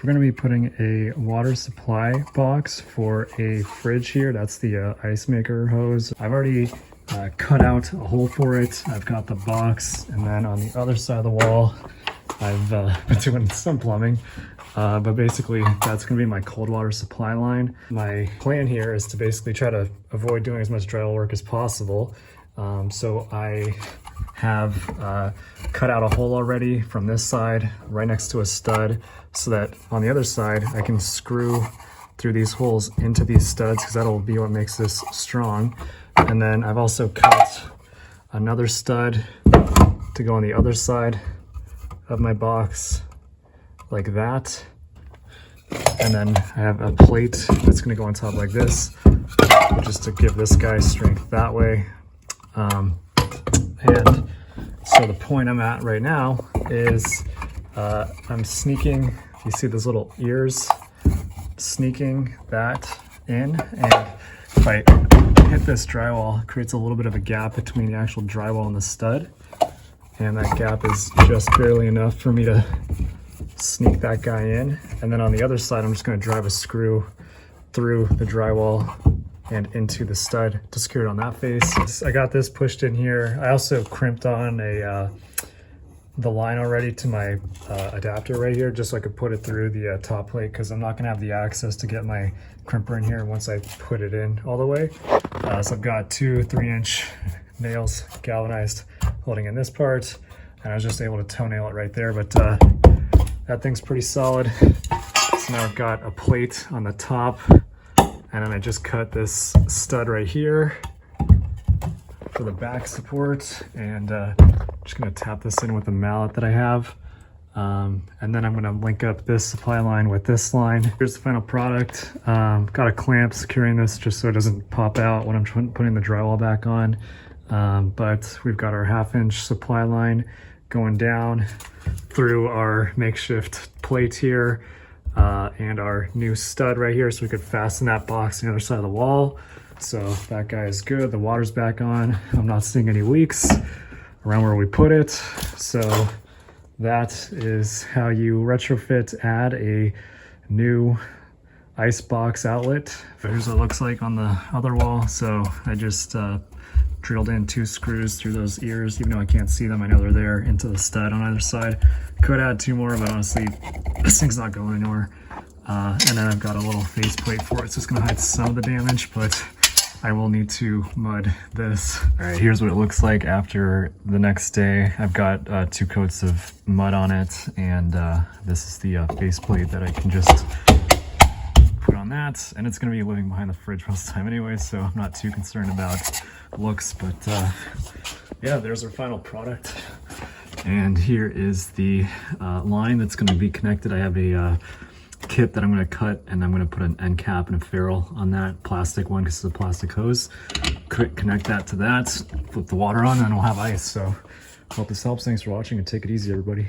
We're going to be putting a water supply box for a fridge here. That's the ice maker hose. I've already cut out a hole for it. I've got the box, and then on the other side of the wall, I've been doing some plumbing. But basically, that's going to be my cold water supply line. My plan here is to basically try to avoid doing as much drywall work as possible. So I have cut out a hole already from this side right next to a stud, so that on the other side I can screw through these holes into these studs, because that'll be what makes this strong. And then I've also cut another stud to go on the other side of my box like that. And then I have a plate that's going to go on top like this, just to give this guy strength that way. And so the point I'm at right now is I'm sneaking, if you see those little ears, sneaking that in, and if I hit this drywall, it creates a little bit of a gap between the actual drywall and the stud, and that gap is just barely enough for me to sneak that guy in. And then on the other side, I'm just going to drive a screw through the drywall and into the stud to secure it on that face. I got this pushed in here. I also crimped on the line already to my adapter right here, just so I could put it through the top plate, because I'm not gonna have the access to get my crimper in here once I put it in all the way. So I've got two 3-inch nails galvanized holding in this part, and I was just able to toenail it right there, but that thing's pretty solid. So now I've got a plate on the top, and then I just cut this stud right here for the back support, and I'm just gonna tap this in with a mallet that I have. And then I'm gonna link up this supply line with this line. Here's the final product. Got a clamp securing this just so it doesn't pop out when I'm putting the drywall back on. But we've got our 1/2-inch supply line going down through our makeshift plate here, and our new stud right here, so we could fasten that box on the other side of the wall. So that guy is good. The water's back on. I'm not seeing any leaks around where we put it. So that is how you retrofit, add a new ice box outlet. Here's what it looks like on the other wall. So I just drilled in 2 screws through those ears, even though I can't see them. I know they're there, into the stud on either side. Could add 2 more, but honestly, this thing's not going anywhere. And then I've got a little face plate for it, so it's gonna hide some of the damage, but I will need to mud this. All right, here's what it looks like after the next day. I've got 2 coats of mud on it, and this is the face plate that I can just put on that, and it's gonna be living behind the fridge most of the time anyway, so I'm not too concerned about looks. But yeah, there's our final product. And here is the line that's going to be connected. I have a kit that I'm going to cut, and I'm going to put an end cap and a ferrule on that plastic one, because it's a plastic hose. Connect that to that, flip the water on, and we'll have ice. So hope this helps. Thanks for watching, and take it easy, everybody.